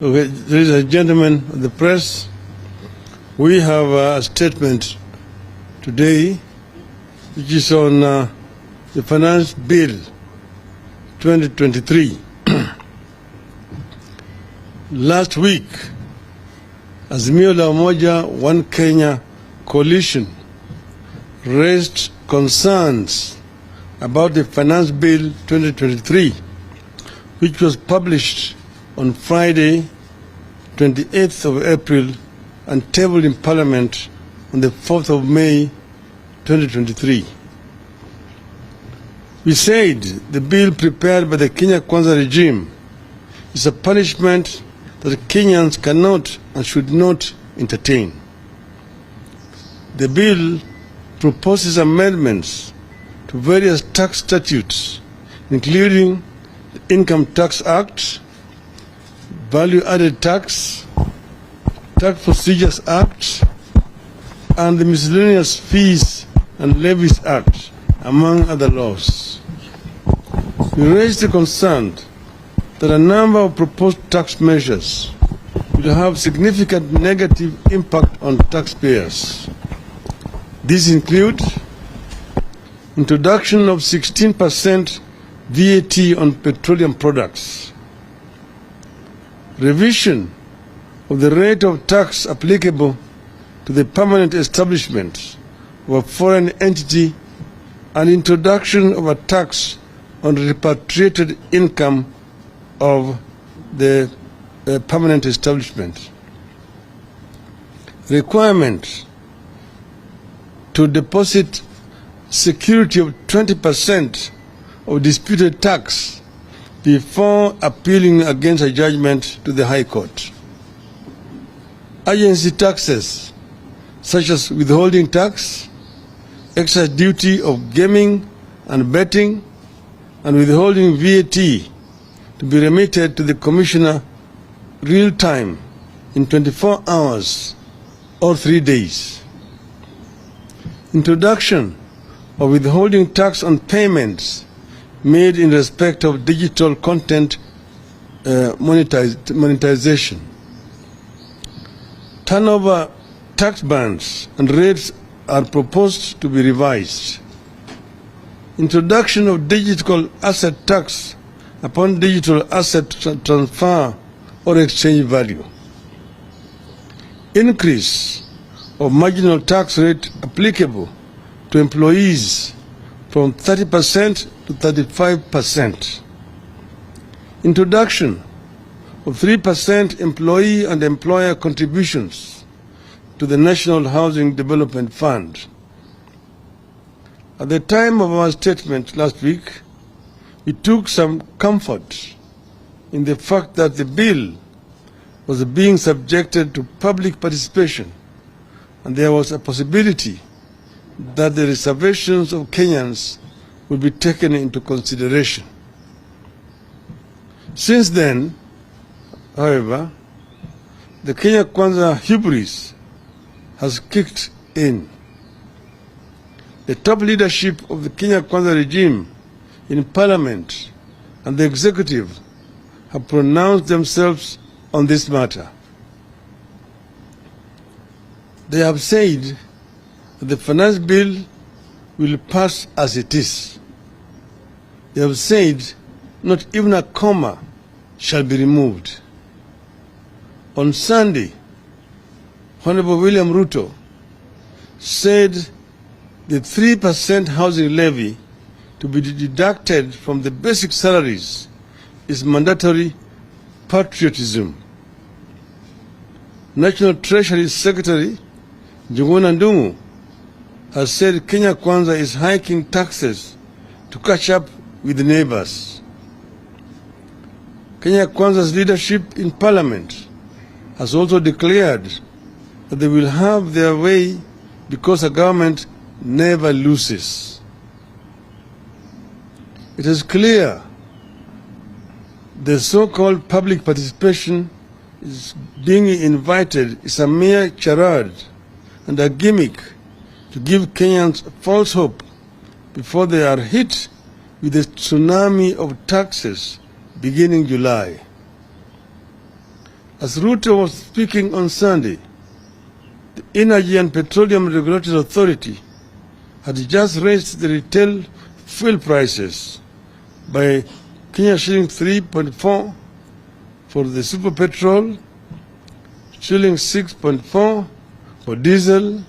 Okay, ladies and gentlemen of the press, we have a statement today which is on the Finance Bill 2023. Last week, Azimio la Umoja One Kenya coalition raised concerns about the Finance Bill 2023, which was published on Friday, 28th of April, and tabled in Parliament on the 4th of May, 2023. We said the bill prepared by the Kenya Kwanza regime is a punishment that Kenyans cannot and should not entertain. The bill proposes amendments to various tax statutes, including the Income Tax Act, Value-Added Tax, Tax Procedures Act, and the Miscellaneous Fees and Levies Act, among other laws. We raised the concern that a number of proposed tax measures will have significant negative impact on taxpayers. These include introduction of 16% VAT on petroleum products, revision of the rate of tax applicable to the permanent establishment of a foreign entity, and introduction of a tax on repatriated income of the permanent establishment. Requirement to deposit security of 20% of disputed tax before appealing against a judgment to the High Court. Agency taxes such as withholding tax, excise duty of gaming and betting, and withholding VAT to be remitted to the Commissioner real time in 24 hours or 3 days. Introduction of withholding tax on payments made in respect of digital content monetization. Turnover tax bands and rates are proposed to be revised. Introduction of digital asset tax upon digital asset transfer or exchange value. Increase of marginal tax rate applicable to employees from 30% to 35%. Introduction of 3% employee and employer contributions to the National Housing Development Fund. At the time of our statement last week, we took some comfort in the fact that the bill was being subjected to public participation, and there was a possibility that the reservations of Kenyans will be taken into consideration. Since then, however, the Kenya Kwanza hubris has kicked in. The top leadership of the Kenya Kwanza regime in Parliament and the executive have pronounced themselves on this matter. They have said that the finance bill will pass as it is. They have said not even a comma shall be removed. On Sunday, Honorable William Ruto said the 3% housing levy to be deducted from the basic salaries is mandatory patriotism. National Treasury Secretary Njuguna Ndung'u has said Kenya Kwanza is hiking taxes to catch up with the neighbors. Kenya Kwanza's leadership in Parliament has also declared that they will have their way because a government never loses. It is clear the so-called public participation is being invited is a mere charade and a gimmick to give Kenyans false hope before they are hit with a tsunami of taxes beginning July. As Ruto was speaking on Sunday, the Energy and Petroleum Regulatory Authority had just raised the retail fuel prices by Kenya shilling 3.4 for the super petrol, shilling 6.4 for diesel,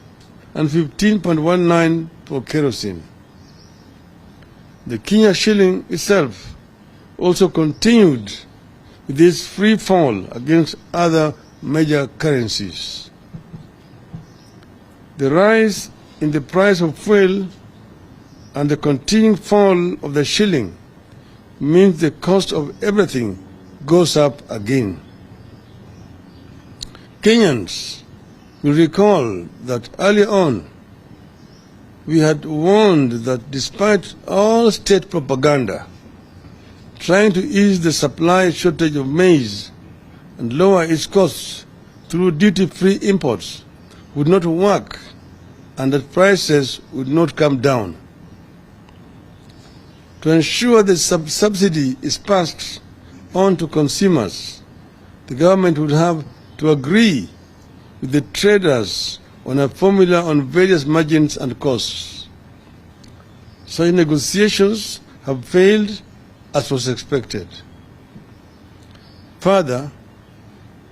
and 15.19 for kerosene. The Kenya shilling itself also continued with this free fall against other major currencies. The rise in the price of fuel and the continuing fall of the shilling means the cost of everything goes up again. Kenyans will recall that early on we had warned that despite all state propaganda trying to ease the supply shortage of maize and lower its costs through duty-free imports would not work and that prices would not come down. To ensure the subsidy is passed on to consumers, the government would have to agree with the traders on a formula on various margins and costs. Such negotiations have failed as was expected. Further,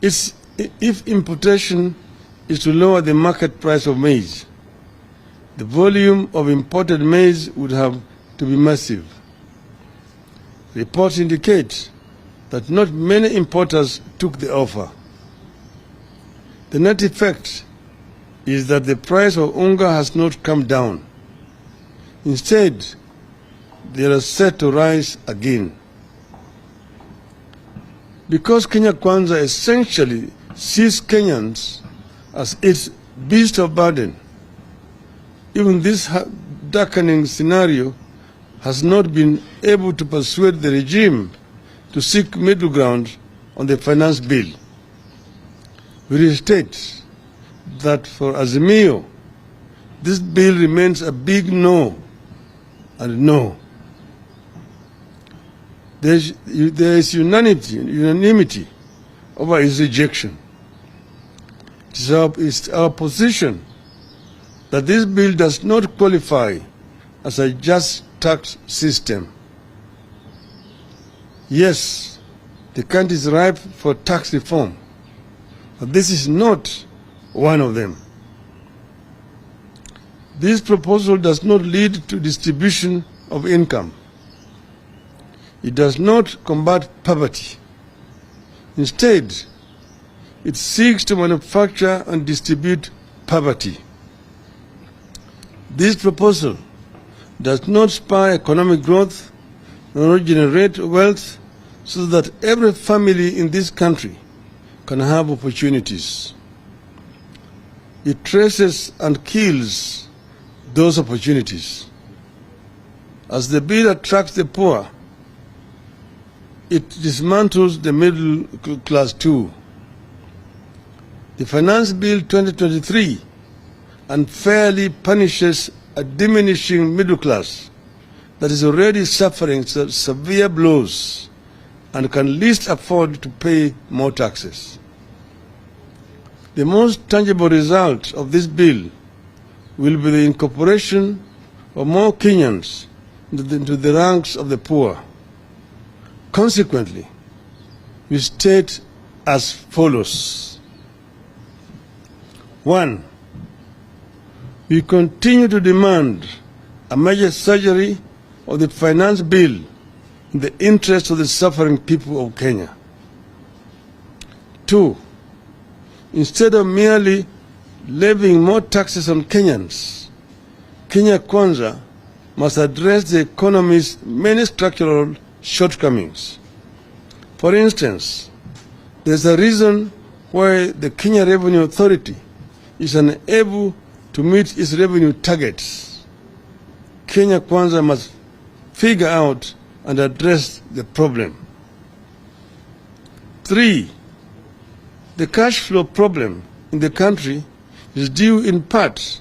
if importation is to lower the market price of maize, the volume of imported maize would have to be massive. Reports indicate that not many importers took the offer. The net effect is that the price of unga has not come down. Instead, they are set to rise again. Because Kenya Kwanza essentially sees Kenyans as its beast of burden, even this darkening scenario has not been able to persuade the regime to seek middle ground on the finance bill. We restate that for Azimio, this bill remains a big no and no. There is unanimity over its rejection. It is our position that this bill does not qualify as a just tax system. Yes, the country is ripe for tax reform, but this is not one of them. This proposal does not lead to distribution of income. It does not combat poverty. Instead, it seeks to manufacture and distribute poverty. This proposal does not spur economic growth nor generate wealth so that every family in this country can have opportunities. It traces and kills those opportunities. As the bill attracts the poor, it dismantles the middle class too. The Finance Bill 2023 unfairly punishes a diminishing middle class that is already suffering severe blows and can least afford to pay more taxes. The most tangible result of this bill will be the incorporation of more Kenyans into the ranks of the poor. Consequently, we state as follows. 1. We continue to demand a major surgery of the finance bill in the interest of the suffering people of Kenya. 2. Instead of merely levying more taxes on Kenyans, Kenya Kwanza must address the economy's many structural shortcomings. For instance, there is a reason why the Kenya Revenue Authority is unable to meet its revenue targets. Kenya Kwanza must figure out and address the problem. 3. The cash flow problem in the country is due in part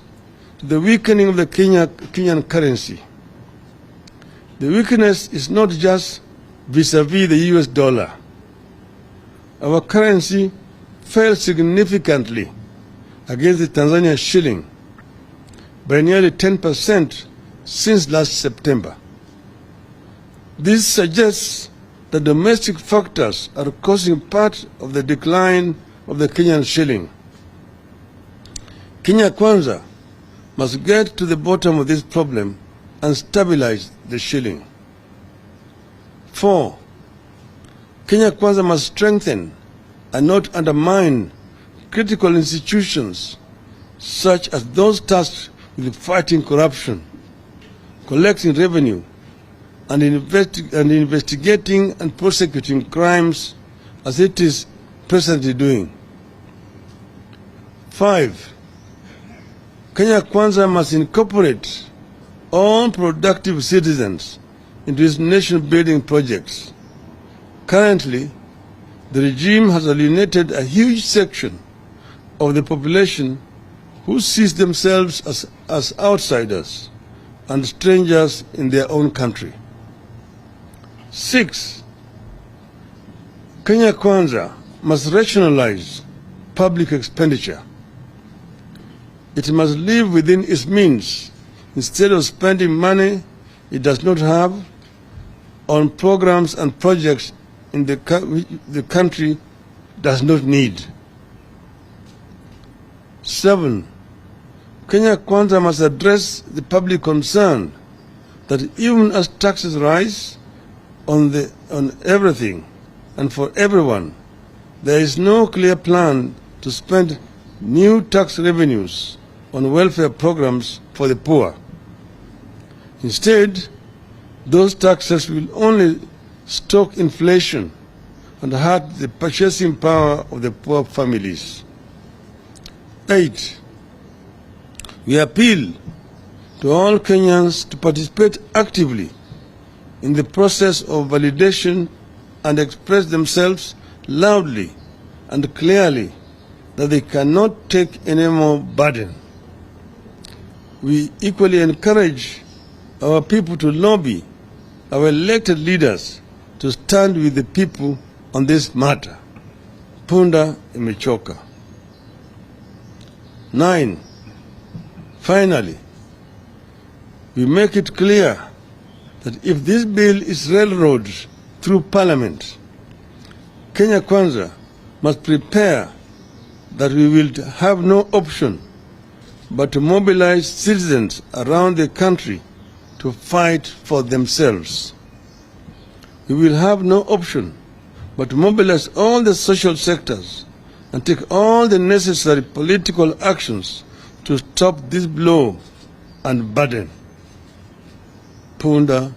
to the weakening of the Kenyan currency. The weakness is not just vis-à-vis the US dollar. Our currency fell significantly against the Tanzania shilling by nearly 10% since last September. This suggests that domestic factors are causing part of the decline of the Kenyan shilling. Kenya Kwanza must get to the bottom of this problem and stabilize the shilling. 4. Kenya Kwanza must strengthen and not undermine critical institutions such as those tasked with fighting corruption, collecting revenue, and investigating and prosecuting crimes as it is presently doing. 5. Kenya Kwanza must incorporate all productive citizens into its nation-building projects. Currently, the regime has alienated a huge section of the population who sees themselves as outsiders and strangers in their own country. 6. Kenya Kwanza must rationalize public expenditure. It must live within its means instead of spending money it does not have on programs and projects in the country does not need. 7. Kenya Kwanza must address the public concern that even as taxes rise on everything and for everyone, there is no clear plan to spend new tax revenues on welfare programs for the poor. Instead, those taxes will only stoke inflation and hurt the purchasing power of the poor families. 8. We appeal to all Kenyans to participate actively in the process of validation and express themselves loudly and clearly that they cannot take any more burden. We equally encourage our people to lobby our elected leaders to stand with the people on this matter. Punda imechoka. 9. Finally, we make it clear that if this bill is railroaded through Parliament, Kenya Kwanza must prepare that we will have no option but to mobilize citizens around the country to fight for themselves. We will have no option but to mobilize all the social sectors and take all the necessary political actions to stop this blow and burden. Punda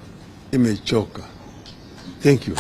imechoka. Thank you.